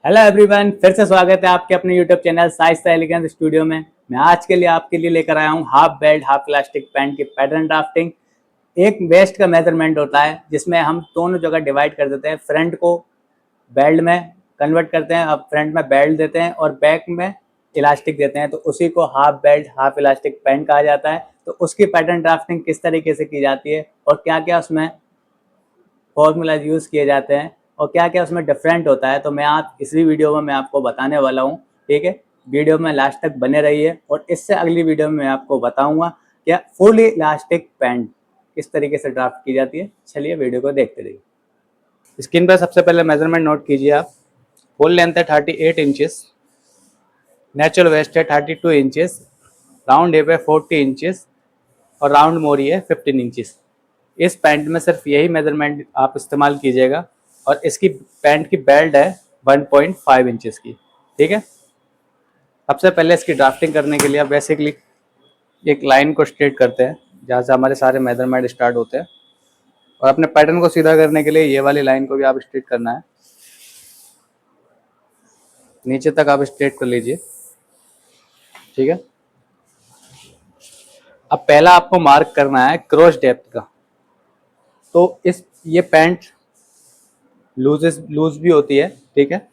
Hello everyone, फिर से स्वागत है आपके अपने YouTube channel Shaista elegance studio में। मैं आज के लिए आपके लिए लेकर आया हूँ half belt half elastic pant की पैटर्न ड्राफ्टिंग। एक वेस्ट का मेजरमेंट होता है जिसमें हम दोनों जगह डिवाइड कर देते हैं। फ्रंट को बेल्ट में कन्वर्ट करते हैं, अब फ्रंट में बेल्ट देते हैं और बैक में इलास्टिक देते हैं, तो उसी को half belt half elastic pant कहा जाता है। तो उसकी पैटर्न ड्राफ्टिंग किस तरीके से की जाती है और क्या क्या उसमें फॉर्मूलाज यूज़ किए जाते हैं और क्या क्या उसमें डिफरेंट होता है, तो मैं आप इसी वीडियो में मैं आपको बताने वाला हूँ। ठीक है, वीडियो में लास्ट तक बने रहिए और इससे अगली वीडियो में मैं आपको बताऊंगा क्या फुल इलास्टिक पैंट किस तरीके से ड्राफ्ट की जाती है। चलिए वीडियो को देखते रहिए। स्क्रीन पर सबसे पहले मेजरमेंट नोट कीजिए आप। फुल लेंथ है 38 इंचेस, नेचुरल वेस्ट है 32 इंचेस, राउंड हिप है 40 इंचेस और राउंड मोरी है 15 इंचेस। इस पैंट में सिर्फ यही मेजरमेंट आप इस्तेमाल कीजिएगा और इसकी पैंट की बेल्ट है 1.5 इंचेस की। ठीक है, सबसे पहले इसकी ड्राफ्टिंग करने के लिए आप बेसिकली एक लाइन को स्ट्रेट करते हैं जहाँ से हमारे सारे मेजरमेंट स्टार्ट होते हैं, और अपने पैटर्न को सीधा करने के लिए ये वाली लाइन को भी आप स्ट्रेट करना है, नीचे तक आप स्ट्रेट कर लीजिए। ठीक है, अब पहला आपको मार्क करना है क्रॉस डेप्थ का। तो इस ये पैंट लूज भी होती है। ठीक है,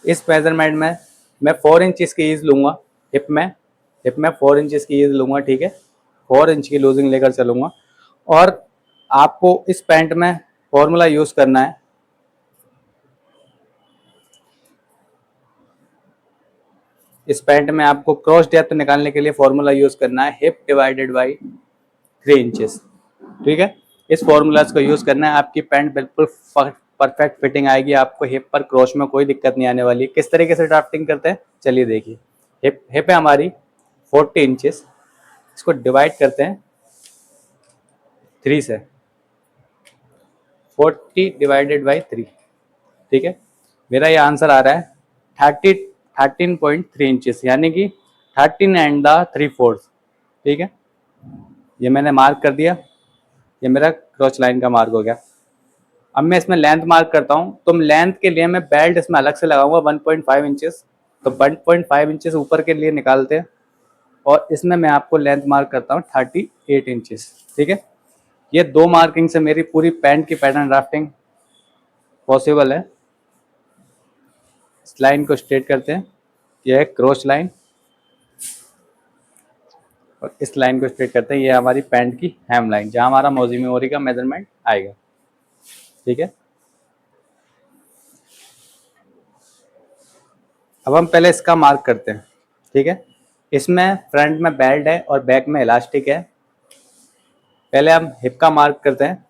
इस मेजरमेंट में मैं 4 इंच की ईज लूँगा। हिप में 4 इंच की ईज लूँगा। ठीक है, 4 इंच की लूजिंग लेकर चलूँगा। और आपको इस पैंट में फॉर्मूला यूज़ करना है। इस पैंट में आपको क्रॉस डेप्थ निकालने के लिए फॉर्मूला यूज़ करना है हिप डिवाइडेड बाई 3 इंचेस। ठीक है, इस फॉर्मूलाज को यूज़ करना है, आपकी पैंट बिल्कुल परफेक्ट फिटिंग आएगी, आपको हिप पर क्रॉस में कोई दिक्कत नहीं आने वाली। किस तरीके से ड्राफ्टिंग करते हैं चलिए देखिए। हिप है हमारी 40 इंचेस, इसको डिवाइड करते हैं 3 से, 40 डिवाइडेड बाई 3। ठीक है, मेरा ये आंसर आ रहा है 13.3 इंचेस, यानी कि 13 एंड द 3/4। ठीक है, ये मैंने मार्क कर दिया, ये मेरा क्रॉस लाइन का मार्क हो गया। अब मैं इसमें लेंथ मार्क करता हूँ, तो लेंथ के लिए मैं बेल्ट इसमें अलग से लगाऊंगा 1.5 इंचेस। तो 1.5 इंचेस ऊपर के लिए निकालते हैं और इसमें मैं आपको लेंथ मार्क करता हूँ 38 इंचेस। ठीक है, ये दो मार्किंग से मेरी पूरी पैंट की पैटर्न ड्राफ्टिंग पॉसिबल है। इस लाइन को स्ट्रेट करते हैं, यह है क्रॉस लाइन, और इस लाइन को स्ट्रेट करते हैं, ये हमारी पैंट की हेम लाइन जहाँ हमारा मोजी मेमोरी का मेजरमेंट आएगा। ठीक है, अब हम पहले इसका मार्क करते हैं। ठीक है, इसमें फ्रंट में बेल्ट है और बैक में इलास्टिक है। पहले हम हिप का मार्क करते हैं।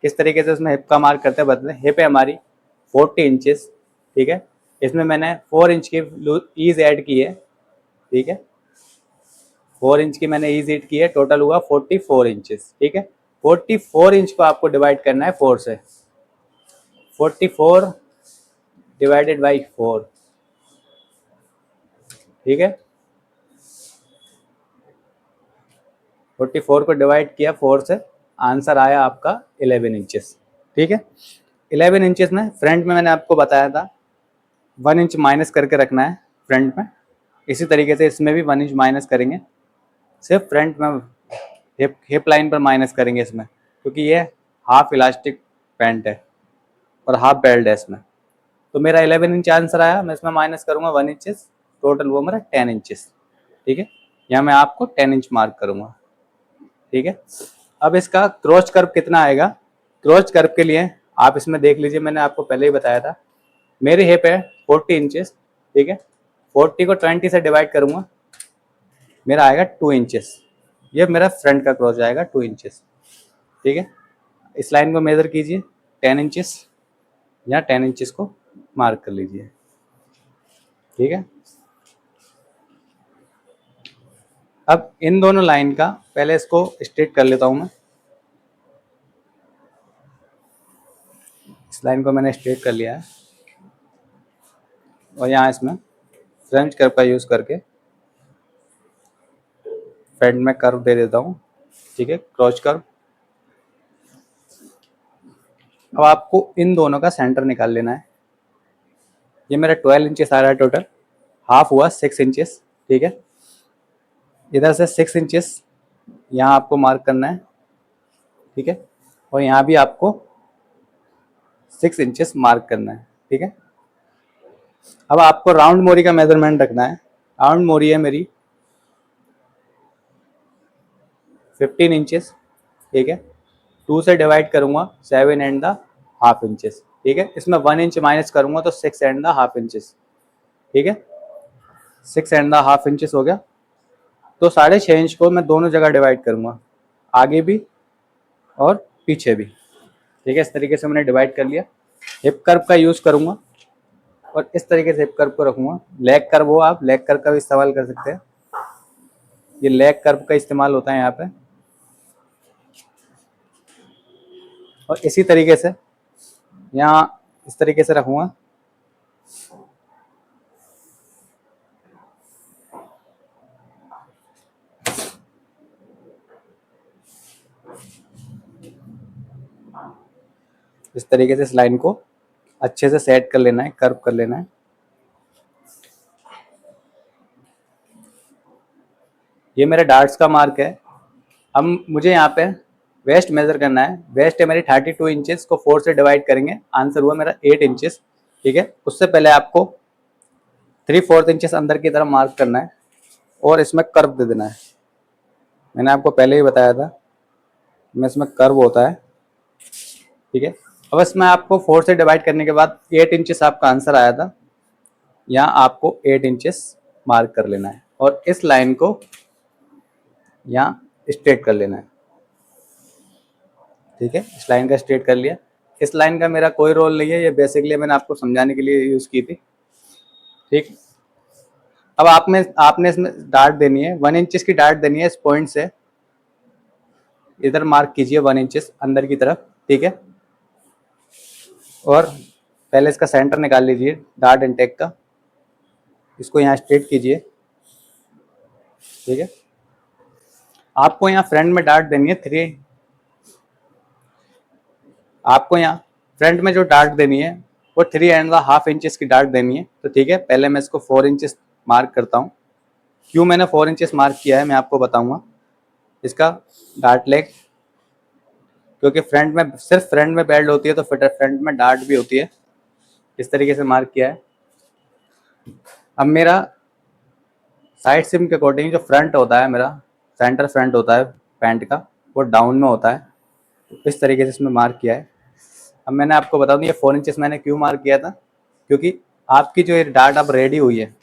किस तरीके से इसमें हिप का मार्क करते हैं बदले। हिप है हमारी 40 इंचेस। ठीक है, इसमें मैंने 4 इंच की ईज ऐड की है। ठीक है, 4 इंच की मैंने ईज ऐड की है, टोटल हुआ 44 इंचेस। ठीक है, 44 इंच को आपको डिवाइड करना है 4 से, 44 डिवाइडेड बाई 4। ठीक है, 44 को डिवाइड किया 4 से, आंसर आया आपका 11 इंचेस। ठीक है, 11 इंचेस में फ्रंट में मैंने आपको बताया था 1 इंच माइनस करके रखना है फ्रंट में। इसी तरीके से इसमें भी 1 इंच माइनस करेंगे, सिर्फ फ्रंट में हिप लाइन पर माइनस करेंगे इसमें, क्योंकि ये हाफ इलास्टिक पैंट है और हाफ बेल्ट है इसमें। तो मेरा 11 इंच आंसर आया, मैं इसमें माइनस करूँगा 1 इंचेस, टोटल वो मेरा 10 इंचेस। ठीक है, यहाँ मैं आपको 10 इंच मार्क करूँगा। ठीक है, अब इसका क्रॉस कर्व कितना आएगा। क्रॉस कर्व के लिए आप इसमें देख लीजिए, मैंने आपको पहले ही बताया था मेरी हिप है 40 इंचेस। ठीक है, 40 को 20 से डिवाइड करूँगा, मेरा आएगा 2 इंचेस। ये मेरा फ्रंट का क्रॉस जाएगा 2 इंचेस। ठीक है, इस लाइन को मेजर कीजिए 10 इंचेस, यहाँ 10 इंचेस को मार्क कर लीजिए। ठीक है, अब इन दोनों लाइन का पहले इसको स्ट्रेट कर लेता हूँ मैं। इस लाइन को मैंने स्ट्रेट कर लिया है और यहाँ इसमें फ्रेंच कर्व का यूज़ करके फ्रंट में कर्व दे देता हूँ। ठीक है, क्रॉस कर्व। अब आपको इन दोनों का सेंटर निकाल लेना है। ये मेरा 12 इंचेस आ रहा है टोटल, हाफ हुआ 6 इंचेस। ठीक है, इधर से 6 इंचेस यहाँ आपको मार्क करना है। ठीक है, और यहाँ भी आपको 6 इंचेस मार्क करना है। ठीक है, अब आपको राउंड मोरी का मेजरमेंट रखना है। राउंड मोरी है मेरी 15 इंचेस। ठीक है, 2 से डिवाइड करूंगा 7 एंड द हाफ इंचेस। ठीक है, इसमें 1 इंच माइनस करूंगा तो 6 एंड द हाफ इंचेस। ठीक है, 6 एंड द हाफ इंचेस हो गया। तो 6.5 इंच को मैं दोनों जगह डिवाइड करूंगा, आगे भी और पीछे भी। ठीक है, इस तरीके से मैंने डिवाइड कर लिया। हिप कर्व का यूज़ करूंगा और इस तरीके से हिप कर्व को रखूंगा। लेग कर्व हो, आप लेग कर्व का भी इस्तेमाल कर सकते हैं। ये लेग कर्व का इस्तेमाल होता है यहाँ पे। और इसी तरीके से यहाँ इस तरीके से रखूंगा। इस तरीके से इस लाइन को अच्छे से सेट कर लेना है, कर्व कर लेना है। ये मेरे डार्ट्स का मार्क है। अब मुझे यहाँ पे वेस्ट मेजर करना है। वेस्ट है मेरी 32 इंचेस को 4 से डिवाइड करेंगे, आंसर हुआ मेरा 8 इंचेस। ठीक है, उससे पहले आपको 3/4 इंचेस अंदर की तरफ मार्क करना है और इसमें कर्व दे देना है। मैंने आपको पहले ही बताया था मैं इसमें कर्व होता है। ठीक है, अब इसमें आपको 4 से डिवाइड करने के बाद 8 इंचेस आपका आंसर आया था। यहाँ आपको 8 इंचेस मार्क कर लेना है और इस लाइन को यहाँ स्ट्रेट कर लेना है। ठीक है, इस लाइन का स्ट्रेट कर लिया। इस लाइन का मेरा कोई रोल नहीं है, ये बेसिकली मैंने आपको समझाने के लिए यूज़ की थी। ठीक, अब आपने इसमें डार्ट देनी है, 1 इंचेस की डार्ट देनी है। इस पॉइंट से इधर मार्क कीजिए 1 इंचेस अंदर की तरफ। ठीक है, और पहले इसका सेंटर निकाल लीजिए डार्ट इंटेक का, इसको यहाँ स्ट्रेट कीजिए। ठीक है, आपको यहाँ फ्रंट में डार्ट देनी है 3। आपको यहाँ फ्रंट में जो डार्ट देनी है वो 3.5 इंचेस की डार्ट देनी है। तो ठीक है, पहले मैं इसको 4 इंचेस मार्क करता हूँ। क्यों मैंने 4 इंचेस मार्क किया है मैं आपको बताऊंगा। इसका डार्ट लेग, क्योंकि फ्रंट में सिर्फ फ्रंट में बेल्ट होती है तो फ्रंट में डार्ट भी होती है। इस तरीके से मार्क किया है। अब मेरा साइड सिम के अकॉर्डिंग जो फ्रंट होता है मेरा, सेंटर फ्रंट होता है पैंट का, वो डाउन में होता है। तो इस तरीके से इसमें मार्क किया है। अब मैंने आपको बता दूं ये 4 इंचेस मैंने क्यों मार्क किया था, क्योंकि आपकी जो ये डार्ट अब रेडी हुई है,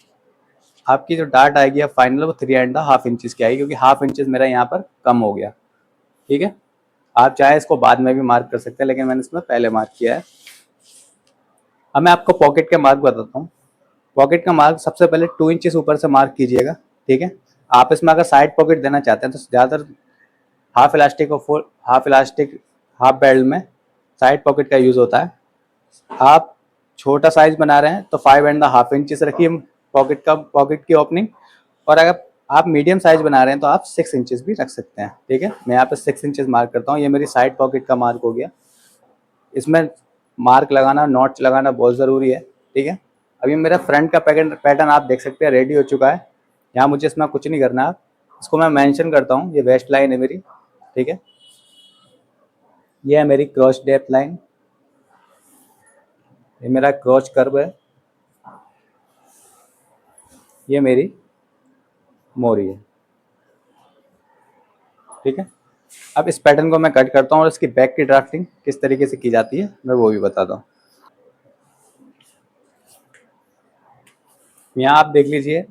आपकी जो डार्ट आएगी अब फाइनल वो 3.5 इंचेस की आएगी, क्योंकि हाफ इंचेस मेरा यहाँ पर कम हो गया। ठीक है, आप चाहे इसको बाद में भी मार्क कर सकते हैं, लेकिन मैंने इसमें पहले मार्क किया है। अब मैं आपको पॉकेट के मार्क बताता हूँ। पॉकेट का मार्क सबसे पहले 2 इंचेस ऊपर से मार्क कीजिएगा। ठीक है, आप इसमें अगर साइड पॉकेट देना चाहते हैं तो ज़्यादातर हाफ इलास्टिक और full half elastic half belt में साइड पॉकेट का यूज़ होता है। आप छोटा साइज बना रहे हैं तो 5.5 इंचेस रखिए पॉकेट की ओपनिंग। और अगर आप मीडियम साइज बना रहे हैं तो आप 6 इंचेस भी रख सकते हैं। ठीक है, मैं यहाँ पे 6 इंचेस मार्क करता हूँ। ये मेरी साइड पॉकेट का मार्क हो गया। इसमें मार्क लगाना, नॉट्स लगाना बहुत ज़रूरी है। ठीक है, अभी मेरा फ्रंट का पैटर्न आप देख सकते हैं रेडी हो चुका है। यहाँ मुझे इसमें कुछ नहीं करना है। इसको मैं मेंशन करता हूँ, ये वेस्ट लाइन है मेरी। ठीक है, ये है मेरी क्रॉस डेप्थ लाइन, ये मेरा क्रॉच कर्व है, ये मेरी मोरी है। ठीक है, अब इस पैटर्न को मैं कट करता हूँ और इसकी बैक की ड्राफ्टिंग किस तरीके से की जाती है मैं वो भी बताता हूँ। यहाँ आप देख लीजिए,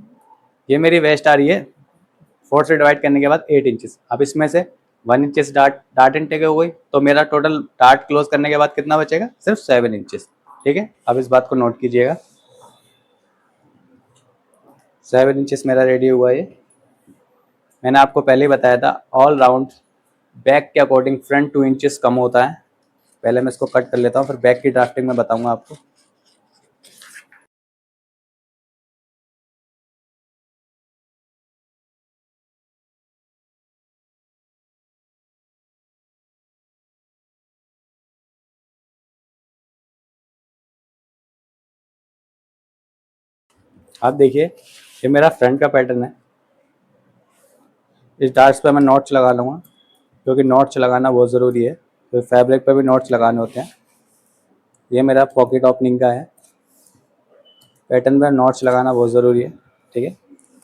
ये मेरी वेस्ट आ रही है 4 से डिवाइड करने के बाद 8 इंचेस। अब इसमें से 1 इंचेस डार्ट इनटेक हो गई, तो मेरा टोटल डार्ट क्लोज करने के बाद कितना बचेगा, सिर्फ 7 इंचेस। ठीक है, अब इस बात को नोट कीजिएगा, 7 इंचेस मेरा रेडी हुआ है। मैंने आपको पहले ही बताया था ऑल राउंड बैक के अकॉर्डिंग फ्रंट 2 इंचेस कम होता है। पहले मैं इसको कट कर लेता हूँ, फिर बैक की ड्राफ्टिंग में बताऊंगा आपको। आप देखिए ये मेरा फ्रंट का पैटर्न है। इस डार्ट्स पे मैं नॉट्स लगा लूँगा क्योंकि नॉट्स लगाना बहुत ज़रूरी है, तो फैब्रिक पे भी नॉट्स लगाने होते हैं। ये मेरा पॉकेट ओपनिंग का है। पैटर्न में नॉट्स लगाना बहुत ज़रूरी है, ठीक है।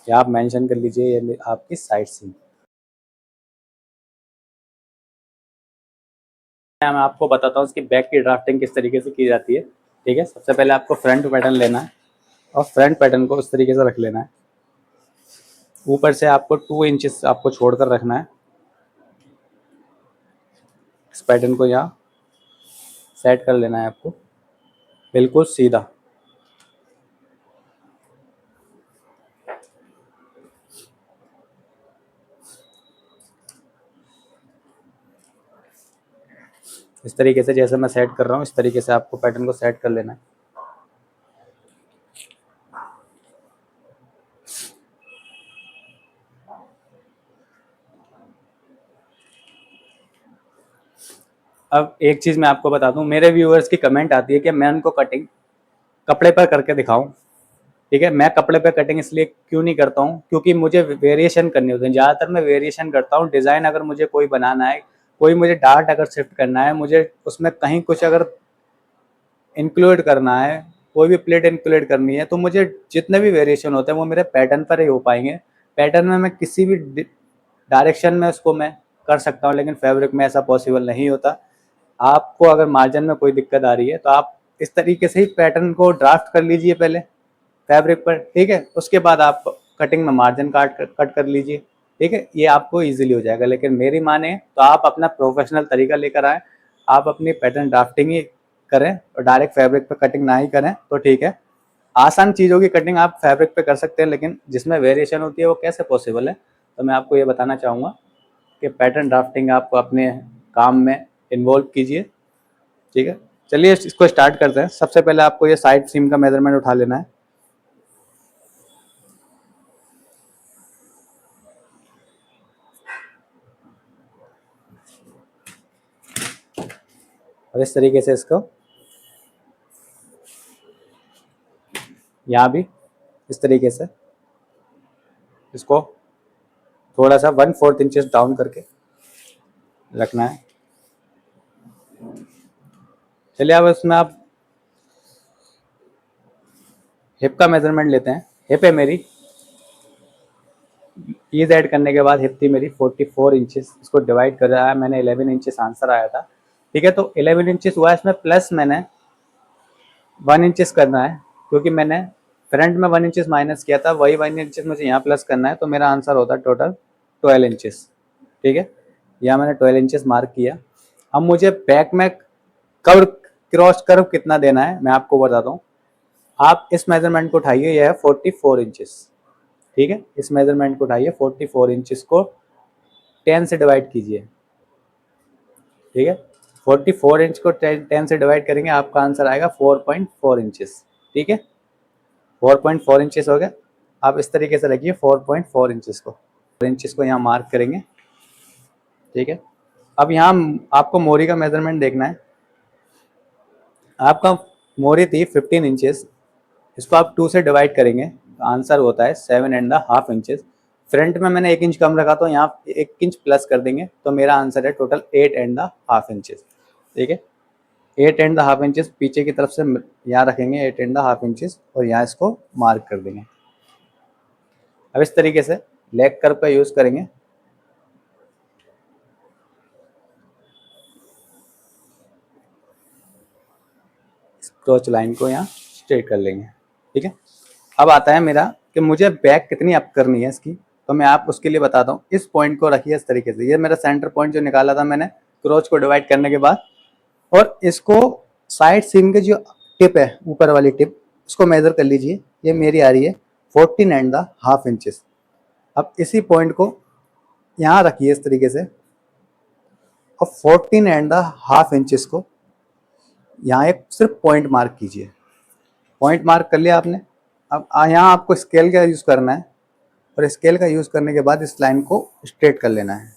ये आप मेंशन कर लीजिए, ये आपकी साइड सीम। मैं आपको बताता हूँ इसकी बैक की ड्राफ्टिंग किस तरीके से की जाती है, ठीक है। सबसे पहले आपको फ्रंट पैटर्न लेना है और फ्रंट पैटर्न को उस तरीके से रख लेना है। ऊपर से आपको 2 इंचेस आपको छोड़कर रखना है। इस पैटर्न को यहाँ सेट कर लेना है आपको बिल्कुल सीधा। इस तरीके से जैसे मैं सेट कर रहा हूँ इस तरीके से आपको पैटर्न को सेट कर लेना है। अब एक चीज़ मैं आपको बता दूं, मेरे व्यूअर्स की कमेंट आती है कि मैं उनको कटिंग कपड़े पर करके दिखाऊं, ठीक है। मैं कपड़े पे कटिंग इसलिए क्यों नहीं करता हूँ, क्योंकि मुझे वेरिएशन करनी होती है। ज़्यादातर मैं वेरिएशन करता हूँ। डिज़ाइन अगर मुझे कोई बनाना है, कोई मुझे डार्ट अगर शिफ्ट करना है, मुझे उसमें कहीं कुछ अगर इंक्लूड करना है, कोई भी प्लेट इंक्लूड करनी है, तो मुझे जितने भी वेरिएशन होते हैं वो मेरे पैटर्न पर ही हो पाएंगे। पैटर्न में मैं किसी भी डायरेक्शन में उसको मैं कर सकता हूँ, लेकिन फैब्रिक में ऐसा पॉसिबल नहीं होता। आपको अगर मार्जिन में कोई दिक्कत आ रही है तो आप इस तरीके से ही पैटर्न को ड्राफ्ट कर लीजिए पहले फैब्रिक पर, ठीक है। उसके बाद आप कटिंग में मार्जिन कट कर लीजिए, ठीक है। ये आपको इजीली हो जाएगा। लेकिन मेरी माने तो आप अपना प्रोफेशनल तरीका लेकर आएँ, आप अपनी पैटर्न ड्राफ्टिंग ही करें और डायरेक्ट फैब्रिक पर कटिंग ना ही करें तो ठीक है। आसान चीज़ों की कटिंग आप फैब्रिक पे कर सकते हैं, लेकिन जिसमें वेरिएशन होती है वो कैसे पॉसिबल है, तो मैं आपको ये बताना चाहूँगा कि पैटर्न ड्राफ्टिंग आप अपने काम में इन्वॉल्व कीजिए, ठीक है। चलिए इसको स्टार्ट करते हैं। सबसे पहले आपको ये साइड सीम का मेजरमेंट उठा लेना है। और इस तरीके से इसको यहाँ भी इस तरीके से इसको थोड़ा सा 1/4 इंचेस डाउन करके रखना है। चलिए अब इसमें आप हिप का मेजरमेंट लेते हैं। हिप है मेरी, ईज ऐड करने के बाद हिप थी मेरी 44 इंचेस। इसको डिवाइड कर रहा है मैंने, 11 इंचेस आंसर आया था, ठीक है। तो 11 इंचेस हुआ, इसमें प्लस मैंने 1 इंचेस करना है, क्योंकि मैंने फ्रंट में 1 इंचेस माइनस किया था, वही 1 इंचेस मुझे यहाँ प्लस करना है, तो मेरा आंसर होता है टोटल 12 इंचेस, ठीक है। यहाँ मैंने 12 इंचेस मार्क किया। अब मुझे बैक में कर्व, क्रॉस कर्व कितना देना है मैं आपको बताता हूँ। आप इस मेजरमेंट को उठाइए, यह है 44 इंचेस, ठीक है। इस मेजरमेंट को उठाइए, 44 इंचेस को 10 से डिवाइड कीजिए, ठीक है। 44 इंच को 10 से डिवाइड करेंगे, आपका आंसर आएगा 4.4 इंचेस, ठीक है। 4.4 इंचेस हो गया। आप इस तरीके से रखिए 4.4 इंचेस को, 4 इंचेस को यहाँ मार्क करेंगे, ठीक है। अब यहाँ आपको मोरी का मेजरमेंट देखना है। आपका मोरी थी 15 इंचेस, इसको आप 2 से डिवाइड करेंगे तो आंसर होता है 7.5 इंचेस। फ्रंट में मैंने 1 इंच कम रखा तो यहाँ 1 इंच प्लस कर देंगे, तो मेरा आंसर है टोटल 8.5 इंचेस, ठीक है। 8.5 इंचेस पीछे की तरफ से यहाँ रखेंगे 8.5 इंचेस और यहाँ इसको मार्क कर देंगे। अब इस तरीके से लेग कर्व का यूज करेंगे। क्रॉच लाइन को यहाँ स्ट्रेट कर लेंगे, ठीक है। अब आता है मेरा कि मुझे बैक कितनी अप करनी है इसकी, तो मैं आप उसके लिए बताता हूँ। इस पॉइंट को रखिए इस तरीके से, ये मेरा सेंटर पॉइंट जो निकाला था मैंने क्रॉच को डिवाइड करने के बाद, और इसको साइड सीम के जो टिप है ऊपर वाली टिप, उसको मेजर कर लीजिए। ये मेरी आ रही है 14.5 इंचेस। अब इसी पॉइंट को यहाँ रखिए इस तरीके से, और 14.5 इंचेस को यहाँ एक सिर्फ पॉइंट मार्क कीजिए। पॉइंट मार्क कर लिया आपने। अब यहाँ आपको स्केल का यूज़ करना है, और स्केल का यूज़ करने के बाद इस लाइन को स्ट्रेट कर लेना है,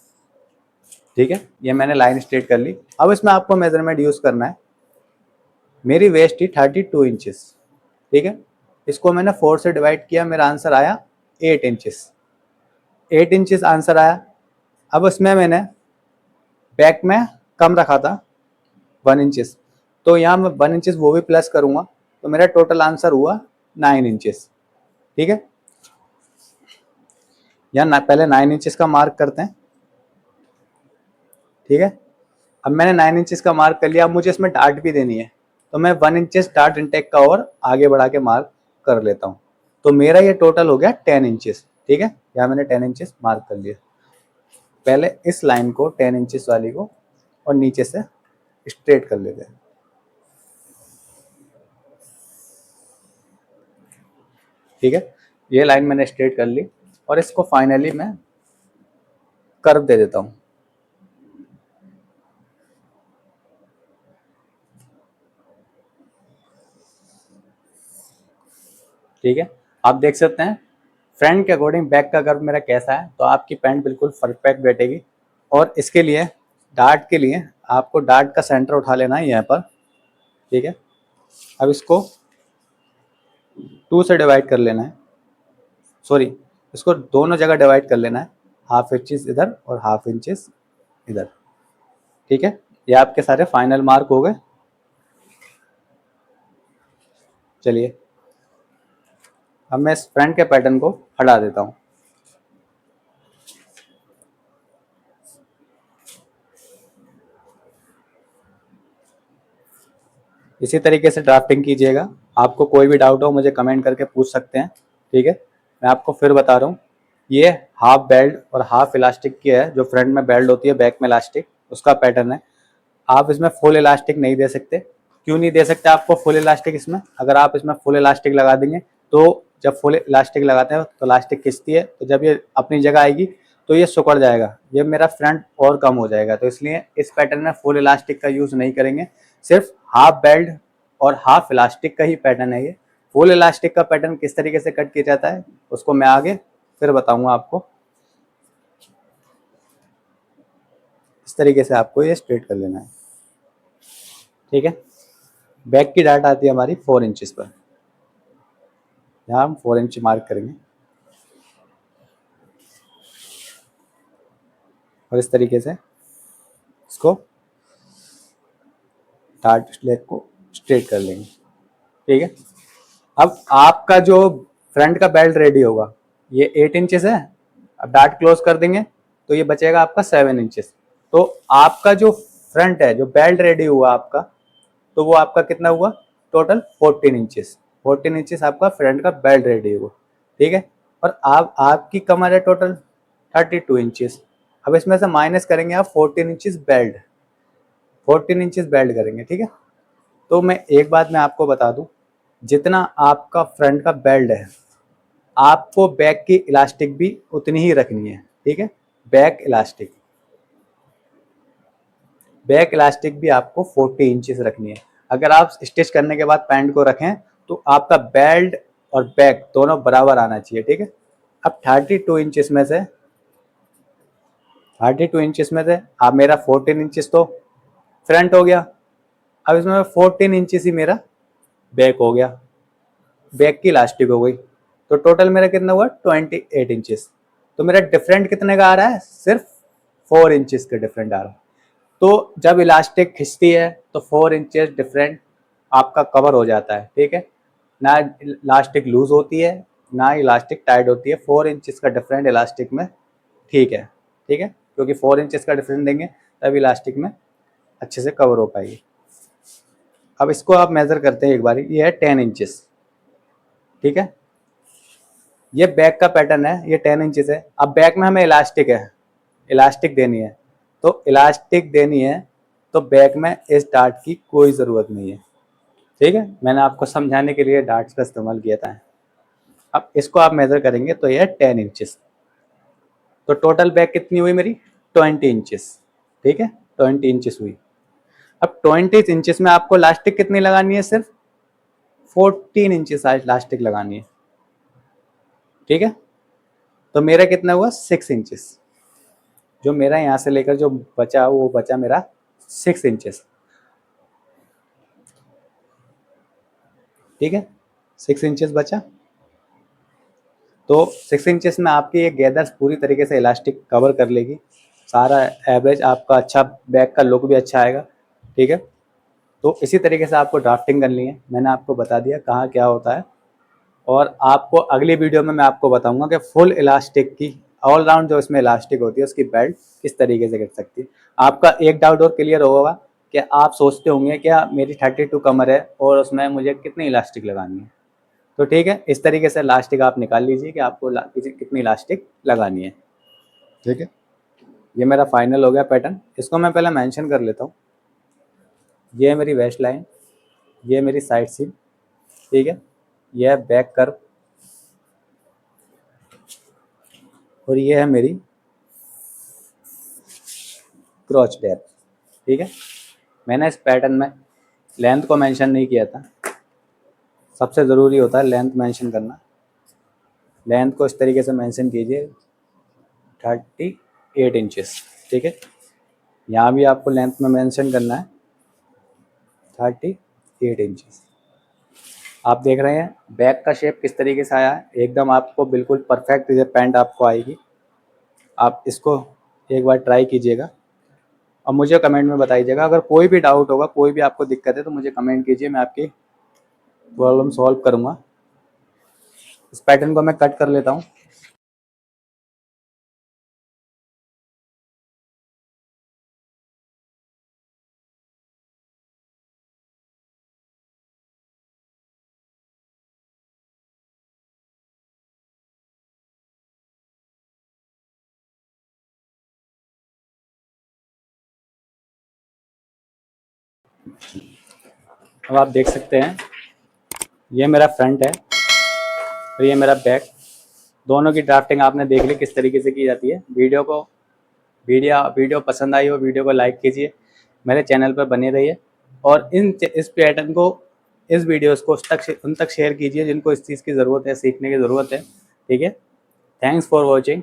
ठीक है। ये मैंने लाइन स्ट्रेट कर ली। अब इसमें आपको मेजरमेंट यूज़ करना है। मेरी वेस्ट थी 32 इंचेस, ठीक है। इसको मैंने 4 से डिवाइड किया, मेरा आंसर आया 8 इंचेस। 8 इंचेस आंसर आया। अब उसमें मैंने बैक में कम रखा था 1 इंचेस, तो यहाँ मैं 1 इंचेस वो भी प्लस करूँगा, तो मेरा टोटल आंसर हुआ 9 इंचेस। ठीक है, यहाँ पहले 9 इंचेस का मार्क करते हैं। ठीक है, अब मैंने 9 इंचेस का मार्क कर लिया। अब मुझे इसमें डार्ट भी देनी है, तो मैं 1 इंचेस डार्ट इंटेक का और आगे बढ़ा के मार्क कर लेता हूँ। तो मेरा ये टोटल हो गया 10 इंचेस। ठीक है, यहाँ मैंने 10 इंचेस मार्क कर लिया। पहले इस लाइन को 10 इंचेस वाली को और नीचे से स्ट्रेट कर लेते हैं। ठीक है, ये लाइन मैंने स्ट्रेट कर ली और इसको फाइनली मैं कर्व दे देता हूँ। ठीक है, आप देख सकते हैं फ्रंट के अकॉर्डिंग बैक का कर्व मेरा कैसा है, तो आपकी पैंट बिल्कुल परफेक्ट बैठेगी। और इसके लिए डार्ट के लिए आपको डार्ट का सेंटर उठा लेना है यहाँ पर। ठीक है, अब इसको 2 से डिवाइड कर लेना है, सॉरी इसको दोनों जगह डिवाइड कर लेना है, हाफ इंचेस इधर और हाफ इंचेस इधर। ठीक है, ये आपके सारे फाइनल मार्क हो गए। चलिए, अब मैं इस फ्रंट के पैटर्न को हटा देता हूँ। इसी तरीके से ड्राफ्टिंग कीजिएगा। आपको कोई भी डाउट हो मुझे कमेंट करके पूछ सकते हैं। ठीक है, मैं आपको फिर बता रहा हूँ, ये हाफ बेल्ट और हाफ इलास्टिक की है, जो फ्रंट में बेल्ट होती है बैक में इलास्टिक, उसका पैटर्न है। आप इसमें फुल इलास्टिक नहीं दे सकते। क्यों नहीं दे सकते आपको फुल इलास्टिक इसमें? अगर आप इसमें फुल इलास्टिक लगा देंगे तो जब फुल इलास्टिक लगाते हैं तो इलास्टिक खिंचती है, तो जब ये अपनी जगह आएगी तो ये सिकुड़ जाएगा, ये मेरा फ्रंट और कम हो जाएगा। तो इसलिए इस पैटर्न में फुल इलास्टिक का यूज़ नहीं करेंगे, सिर्फ हाफ बेल्ट और हाफ इलास्टिक का ही पैटर्न है ये। फुल इलास्टिक का पैटर्न किस तरीके से कट किया जाता है उसको मैं आगे फिर बताऊंगा आपको। इस तरीके से आपको ये स्ट्रेट कर लेना है। ठीक है, बैक की डाट आती है हमारी 4 इंचेस पर, यहाँ हम 4 इंच मार्क करेंगे और इस तरीके से इसको डार्ट लेग को स्ट्रेट कर लेंगे। ठीक है, अब आपका जो फ्रंट का बेल्ट रेडी होगा ये 8 इंचेस है। अब डार्ट क्लोज कर देंगे तो ये बचेगा आपका 7 इंचेस। तो आपका जो फ्रंट है, जो बेल्ट रेडी हुआ आपका, तो वो आपका कितना हुआ टोटल 14 इंचेस। 14 इंचेस आपका फ्रंट का बेल्ट रेडी हुआ। ठीक है, और आपकी कमर है टोटल 32 इंचेस। अब इसमें से माइनस करेंगे आप 14 इंचेस बेल्ट, 14 इंचेस बेल्ट करेंगे। ठीक है, तो मैं एक बात मैं आपको बता दूं, जितना आपका फ्रंट का बेल्ट है आपको बैक की इलास्टिक भी उतनी ही रखनी है। ठीक है, बैक इलास्टिक, बैक इलास्टिक भी आपको 40 इंचेस रखनी है। अगर आप स्टिच करने के बाद पैंट को रखें तो आपका बेल्ट और बैक दोनों बराबर आना चाहिए। ठीक है, अब 32 इंचेस में से 32 इंचेस में से अब मेरा 14 इंचेस तो फ्रंट हो गया, अब इसमें 14 इंचेस ही मेरा बैक हो गया, बैक की इलास्टिक हो गई। तो टोटल मेरा कितना हुआ 28 इंचेस। तो मेरा डिफरेंट कितने का आ रहा है? सिर्फ 4 इंचेस का डिफरेंट आ रहा है। तो जब इलास्टिक खिंचती है तो 4 इंचेस डिफरेंट आपका कवर हो जाता है। ठीक है, ना इलास्टिक लूज होती है ना इलास्टिक टाइट होती है। 4 इंचेस का डिफरेंट इलास्टिक में ठीक है। ठीक है, क्योंकि 4 इंचेस का डिफरेंट देंगे तब इलास्टिक में अच्छे से कवर हो पाएगी। अब इसको आप मेजर करते हैं एक बार, ये है 10 इंचेस। ठीक है, ये बैक का पैटर्न है, ये 10 इंचेस है। अब बैक में हमें इलास्टिक है, इलास्टिक देनी है, तो इलास्टिक देनी है तो बैक में इस डार्ट की कोई ज़रूरत नहीं है। ठीक है, मैंने आपको समझाने के लिए डार्ट्स का इस्तेमाल किया था। अब इसको आप मेजर करेंगे तो ये है 10 इंचेस। तो टोटल बैक कितनी हुई मेरी 20 इंचेस। ठीक है, 20 इंचेस हुई। अब 20 इंचेस में आपको इलास्टिक कितनी लगानी है? सिर्फ 14 इंचेस इलास्टिक लगानी है। ठीक है, तो मेरा कितना हुआ 6 इंचेस। जो मेरा यहाँ से लेकर जो बचा वो बचा मेरा 6 इंचेस। ठीक है, 6 इंचेस बचा। तो 6 इंचेस में आपकी ये गैदर्स पूरी तरीके से इलास्टिक कवर कर लेगी, सारा एवरेज आपका अच्छा, बैक का लुक भी अच्छा आएगा। ठीक है, तो इसी तरीके से आपको ड्राफ्टिंग करनी है। मैंने आपको बता दिया कहाँ क्या होता है, और आपको अगली वीडियो में मैं आपको बताऊंगा कि फुल इलास्टिक की ऑल राउंड जो इसमें इलास्टिक होती है उसकी बेल्ट किस तरीके से कर सकती है। आपका एक डाउट और क्लियर होगा कि आप सोचते होंगे क्या मेरी 32 कमर है और उसमें मुझे कितनी इलास्टिक लगानी है। तो ठीक है, इस तरीके से इलास्टिक आप निकाल लीजिए कि आपको कितनी इलास्टिक लगानी है। ठीक है, ये मेरा फाइनल हो गया पैटर्न। इसको मैं पहले मेंशन कर लेता हूँ। ये है मेरी वेस्ट लाइन, ये मेरी साइड सीम, ठीक है, ये है बैक कर्व, और ये है मेरी क्रॉच डेप्थ। ठीक है, मैंने इस पैटर्न में लेंथ को मेंशन नहीं किया था, सबसे ज़रूरी होता है लेंथ मेंशन करना। लेंथ को इस तरीके से मेंशन कीजिए 38 इंचेस। ठीक है, यहाँ भी आपको लेंथ में मेंशन करना है 38 इंचेस। आप देख रहे हैं बैक का शेप किस तरीके से आया है, एकदम आपको बिल्कुल परफेक्ट ये पैंट आपको आएगी। आप इसको एक बार ट्राई कीजिएगा और मुझे कमेंट में बताइएगा। अगर कोई भी डाउट होगा, कोई भी आपको दिक्कत है तो मुझे कमेंट कीजिए, मैं आपकी प्रॉब्लम सॉल्व करूँगा। इस पैटर्न को मैं कट कर लेता हूँ। अब आप देख सकते हैं ये मेरा फ्रंट है और ये मेरा बैक, दोनों की ड्राफ्टिंग आपने देख ली किस तरीके से की जाती है। वीडियो पसंद आई हो, वीडियो को लाइक कीजिए, मेरे चैनल पर बने रहिए, और इस पैटर्न को, इस वीडियोस को उन तक शेयर कीजिए जिनको इस चीज़ की ज़रूरत है, सीखने की ज़रूरत है। ठीक है, थैंक्स फॉर वॉचिंग।